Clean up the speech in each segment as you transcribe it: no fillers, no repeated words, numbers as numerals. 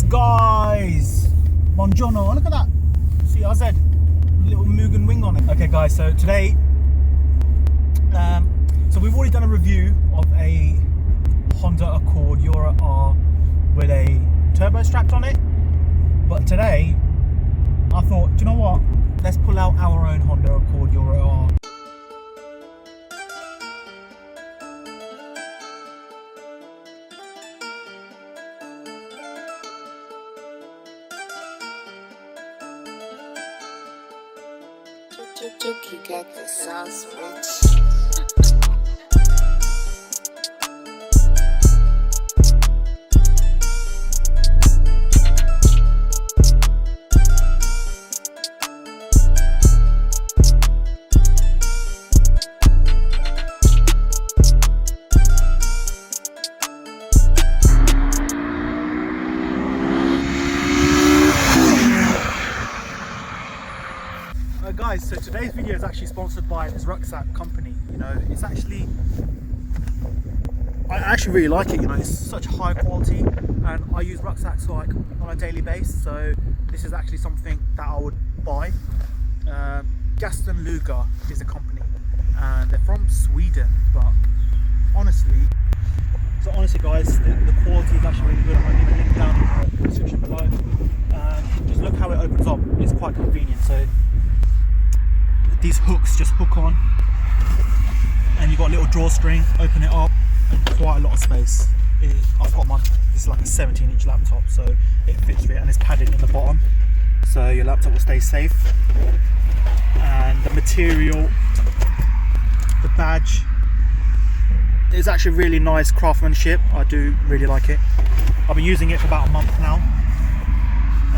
guys? Buongiorno, look at that CRZ, little Mugen wing on it. Okay guys, so today, so we've already done a review of a Honda Accord Euro R with a turbo strapped on it, but today I thought, do you know what, let's pull out our own Honda Accord Euro R. You got the sauce, bitch. Guys, so today's video is actually sponsored by this rucksack company. You know, it's actually, I actually really like it. You know, it's such high quality, and I use rucksacks like on a daily basis. So this is actually something that I would buy. Gaston Luga is a company, and they're from Sweden. But honestly, guys, the quality is actually really good. I'm going to leave a link down in the description below. Just look how it opens up. It's quite convenient. So these hooks just hook on, and you've got a little drawstring, open it up, and quite a lot of space. I've got this is like a 17-inch laptop, so it fits for it, and it's padded in the bottom, so your laptop will stay safe. And the material, the badge, is actually really nice craftsmanship. I do really like it. I've been using it for about a month now.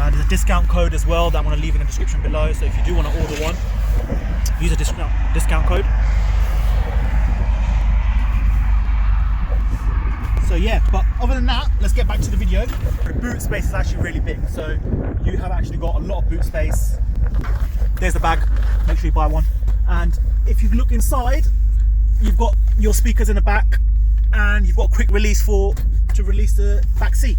There's a discount code as well that I'm going to leave in the description below, so if you do want to order one, use a discount code. So yeah, but other than that, let's get back to the video. The boot space is actually really big, so you have actually got a lot of boot space. There's the bag, make sure you buy one. And if you look inside, you've got your speakers in the back, and you've got a quick release to release the back seat,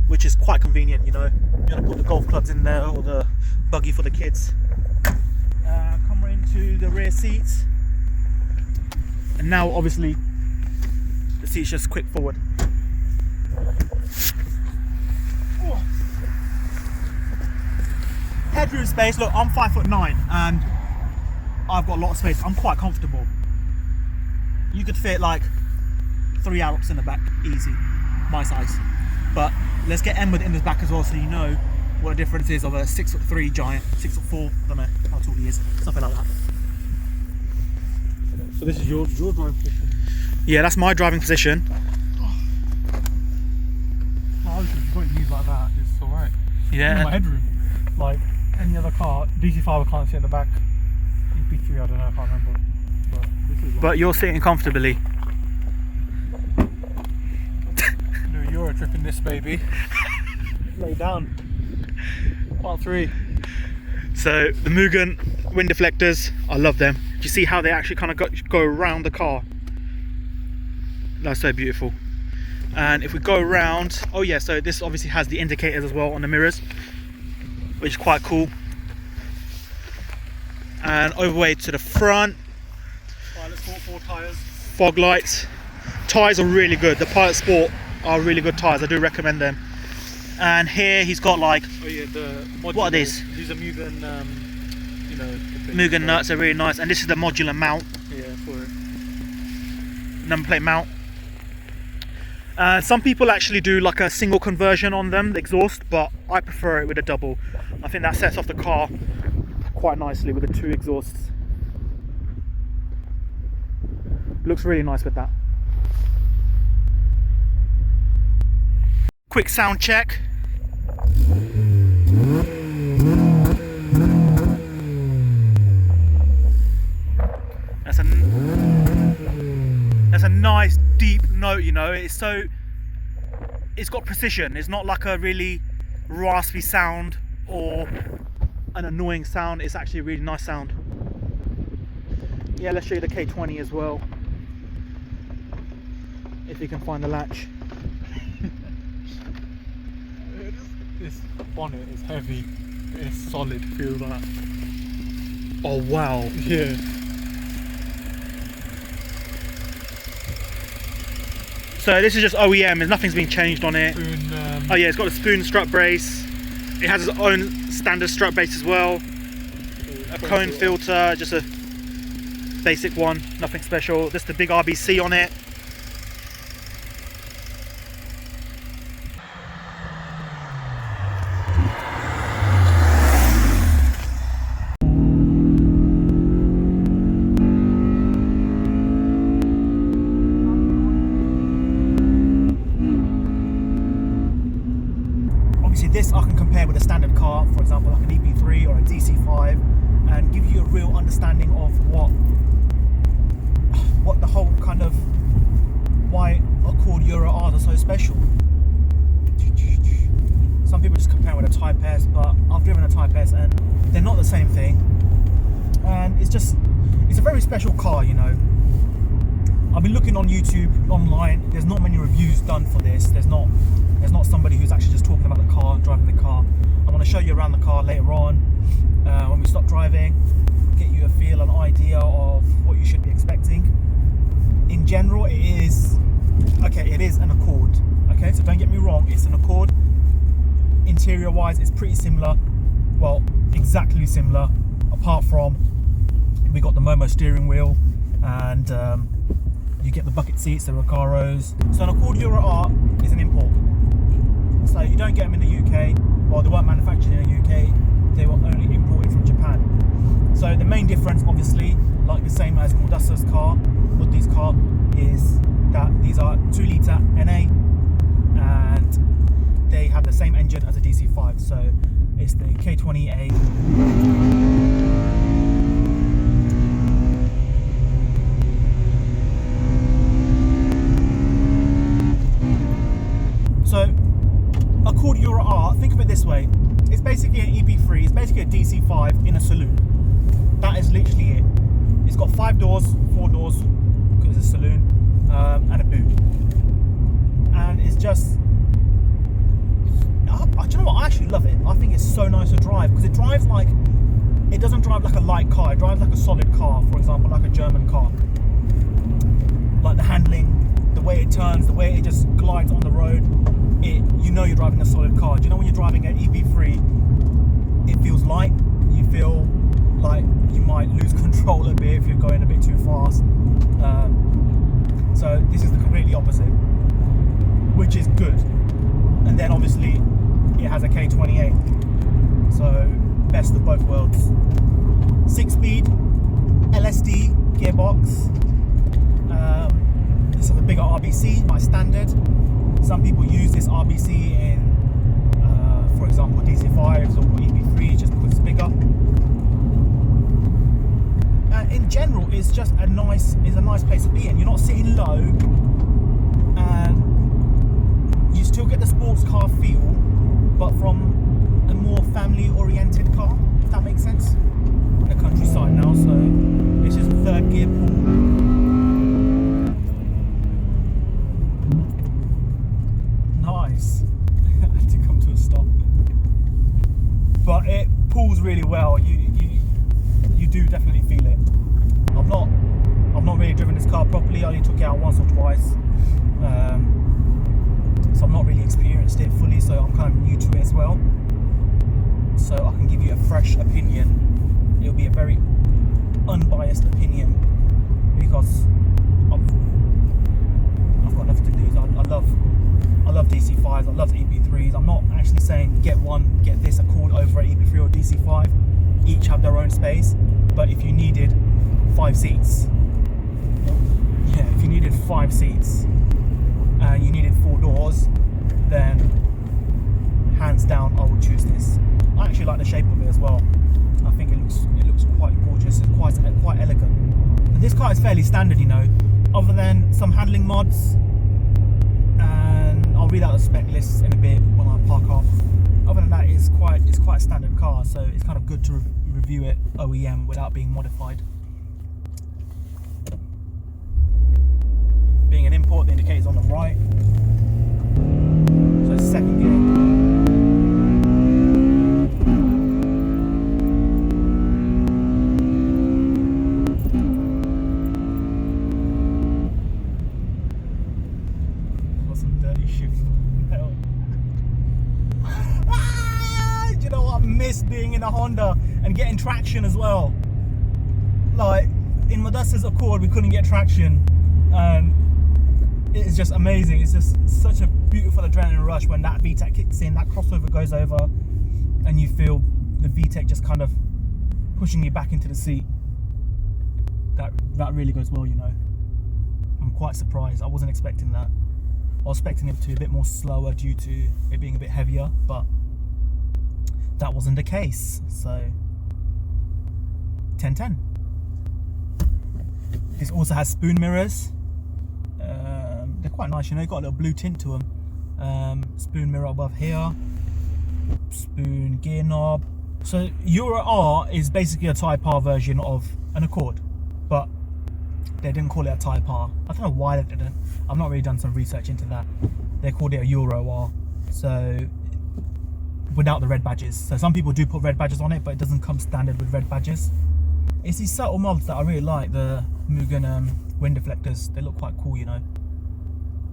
which is quite convenient. You know, you're gonna put the golf clubs in there or the buggy for the kids. Come into the rear seats, and now obviously the seat's just quick forward. Oh. Headroom space, look, I'm 5'9" and I've got a lot of space. I'm quite comfortable. You could fit like 3 adults in the back, easy, my size. But let's get Ahmed in the back as well, so you know what the difference is of a 6'3" giant, 6'4", I don't know how tall he is, something like that. So this is your driving position? Yeah, that's my driving position. Oh, you've got it used like that, it's alright. Yeah. In my headroom, like any other car, DC5 I can't sit in the back, EP3 I don't know, I can't remember. But, this is like, But you're sitting comfortably. no, you're a trip in this baby. Lay down. Part 3. So the Mugen wind deflectors, I love them. Do you see how they actually kind of go around the car? That's so beautiful. And if we go around, oh yeah, so this obviously has the indicators as well on the mirrors, which is quite cool. And overway to the front, Pilot Sport 4 tyres. fog lights. Tyres are really good. The Pilot Sport are really good tyres. I do recommend them. And here he's got like, Oh yeah, the modular, what are these? These are Mugen, you know, Mugen nuts are really nice. And this is the modular mount, Yeah, for it. number plate mount. Some people actually do like a single conversion on them, the exhaust, but I prefer it with a double. I think that sets off the car quite nicely with the 2 exhausts. Looks really nice with that. Quick sound check. That's a nice deep note, you know. It's got precision. It's not like a really raspy sound or an annoying sound. It's actually a really nice sound. Yeah, let's show you the K20 as well, if you can find the latch. This bonnet is heavy. It's solid. Feel that. Oh wow. Yeah. So this is just OEM. Nothing's been changed on it. Spoon, Oh yeah, it's got a spoon strut brace. It has its own standard strut brace as well. A cone filter, just a basic one, nothing special. Just the big RBC on it. Obviously this I can compare with a standard car, for example like an EP3 or a DC5, and give you a real understanding of what the whole kind of why Accord Euro R's are so special. Some people just compare it with a Type S, but I've driven a Type S and they're not the same thing. And it's a very special car, you know. I've been looking on YouTube, online. There's not many reviews done for this. There's not somebody who's actually just talking about the car, driving the car. I want to show you around the car later on when we stop driving, get you a feel, an idea of what you should be expecting. In general, it is an Accord. Okay, so don't get me wrong, it's an Accord. Interior wise, it's pretty similar. Well, exactly similar, apart from we got the Momo steering wheel and you get the bucket seats, the Recaros. So an Accord Euro R is an import. So you don't get them in the UK. Well, they weren't manufactured in the UK. They were only imported from Japan. So the main difference, obviously, like the same as Mudassa's car, Muddi's car, is that these are 2 litre NA and they have the same engine as a DC5. So it's the K20A. So Accord Euro R, think of it this way. It's basically an EP3, it's basically a DC5 in a saloon. That is literally it. It's got 4 doors, because it's a saloon, and a boot. And it's just, do you know what, I actually love it. I think it's so nice to drive, because it drives like, it doesn't drive like a light car, it drives like a solid car, for example, like a German car. Like the handling, the way it turns, the way it just glides on the road, you know you're driving a solid car. Do you know when you're driving an EP3, it feels light, you feel like you might lose control a bit if you're going a bit too fast. So this is the completely opposite, which is good. And then obviously it has a K28, so best of both worlds. 6-speed LSD gearbox. This has a bigger RBC, my standard. Some people use this RBC in, for example, DC5s or EP3 just because it's bigger. In general, it's just a nice place to be in. You're not sitting low, and you still get the sports car feel, but from a more family-oriented car, if that makes sense. In the countryside now, so this is 3rd gear pull. Nice. I had to come to a stop, but it pulls really well. You do definitely feel it. I've not really driven this car properly. I only took it out once or twice, so I've not really experienced it fully. So I'm kind of new to it as well. So I can give you a fresh opinion. It'll be a very unbiased opinion because I've got nothing to lose. I love DC5s, I love EP3s. I'm not actually saying get this Accord over an EP3 or DC5. Each have their own space, but if you needed 5 seats, if you needed 5 seats and you needed 4 doors, then hands down I would choose this. I actually like the shape of it as well. I think it looks quite gorgeous. It's quite elegant. And this car is fairly standard, you know, other than some handling mods. And I'll read out the spec lists in a bit when I park off. Other than that, it's quite a standard car, so it's kind of good to review it OEM without being modified. Being an import, the indicator's on the right, so it's 2nd gear. a Honda and getting traction as well. Like in Modasta's Accord, we couldn't get traction, and it's just amazing. It's just such a beautiful adrenaline rush when that VTEC kicks in, that crossover goes over, and you feel the VTEC just kind of pushing you back into the seat. That really goes well, you know. I'm quite surprised. I wasn't expecting that. I was expecting it to be a bit more slower due to it being a bit heavier, but that wasn't the case. So 10/10. This also has spoon mirrors. They're quite nice, you know. Got a little blue tint to them. Spoon mirror above here. Spoon gear knob. So Euro R is basically a Type R version of an Accord, but they didn't call it a Type R. I don't know why they didn't. I've not really done some research into that. They called it a Euro R, so without the red badges. So some people do put red badges on it, but it doesn't come standard with red badges. It's these subtle mods that I really like. The Mugen wind deflectors, they look quite cool, you know.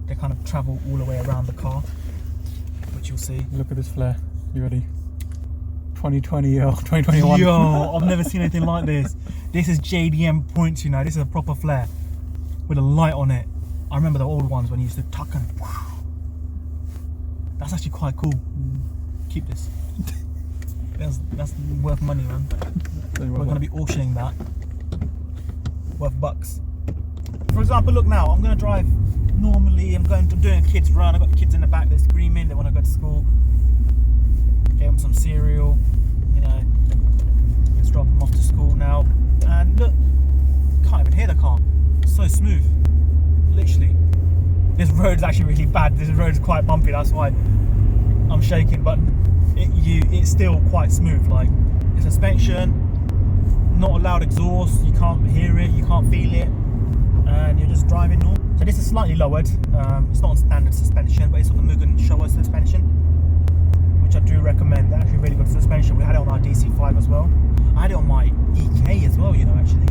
They kind of travel all the way around the car, which you'll see. Look at this flare. You ready? 2020 or 2021. Yo, I've never seen anything like this. This is JDM points, you know. This is a proper flare with a light on it. I remember the old ones when you used to tuck and that's actually quite cool. Keep this. That's worth money, man. We're going to be auctioning that. Worth bucks. For example, look now, I'm going to drive normally. I'm doing a kids run. I've got the kids in the back, they're screaming, they want to go to school. Gave them some cereal, you know. Let's drop them off to school now. And look, can't even hear the car. It's so smooth. Literally. This road's actually really bad. This road's quite bumpy, that's why I'm shaking, but it's still quite smooth. Like, the suspension, not a loud exhaust, you can't hear it, you can't feel it, and you're just driving normal. So this is slightly lowered. It's not on standard suspension, but it's on the Mugen showa suspension, which I do recommend. They're actually really good suspension. We had it on our DC5 as well. I had it on my EK as well, you know, actually.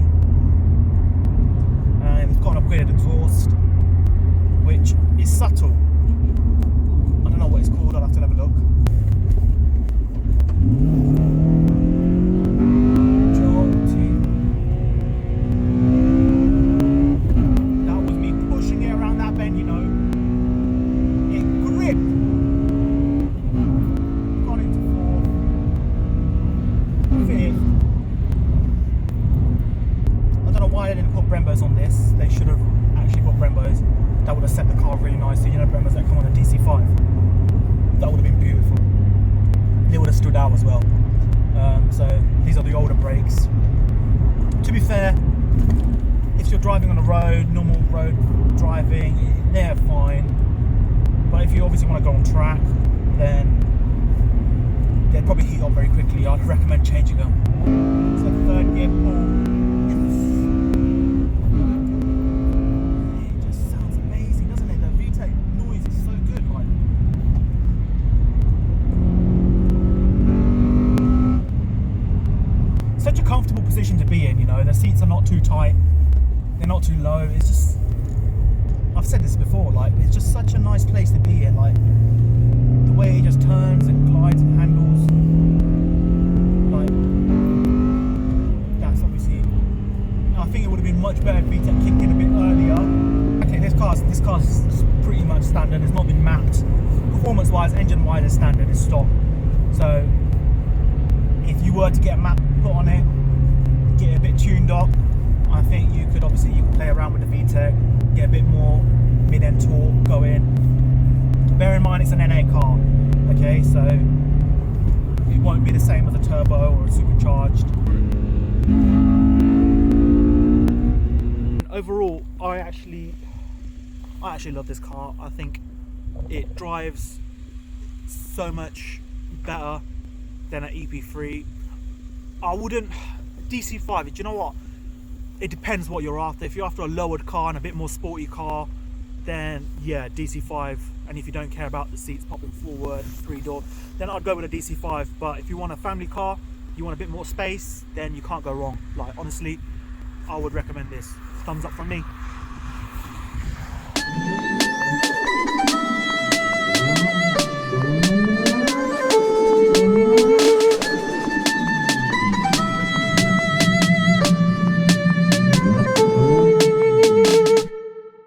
And it's got an upgraded exhaust, which is subtle. I don't know what it's called, I'll have to have a look. That was me pushing it around that bend, you know. It gripped. Got into fourth. Fifth. I don't know why they didn't put Brembos on this. They should have actually put Brembos. That would have set the car really nicely. You know, Brembos that come on a DC5. That would have been beautiful. They would have stood out as well. So these are the older brakes. To be fair, if you're driving on a road, normal road driving, they're fine. But if you obviously want to go on track, then they'd probably heat up very quickly. I'd recommend changing them. So third gear pull. It just sounds amazing, doesn't it? The VTEC noise is so good. Like, such a comfortable position to be in, you know. The seats are not too tight, they're not too low. It's just, I've said this before, like, it's just such a nice place to be in. Like, the way it just turns and glides and handles, like, that's obviously, I think it would have been much better if VTEC kicked in a bit earlier. Okay, this car's pretty much standard. It's not been mapped performance wise, engine wise. It's standard, it's stock. So if you were to get a map put on it, get it a bit tuned up, I think you could play around with the VTEC, get a bit more mid-end torque going. Bear in mind it's an NA car, okay, so it won't be the same as a turbo or a supercharged. Overall, I actually love this car. I think it drives so much better than an EP3. I wouldn't, DC5, do you know what? It depends what you're after. If you're after a lowered car and a bit more sporty car, then yeah, DC5. And if you don't care about the seats popping forward, 3-door, then I'd go with a DC5. But if you want a family car, you want a bit more space, then you can't go wrong. Like, honestly, I would recommend this. Thumbs up from me.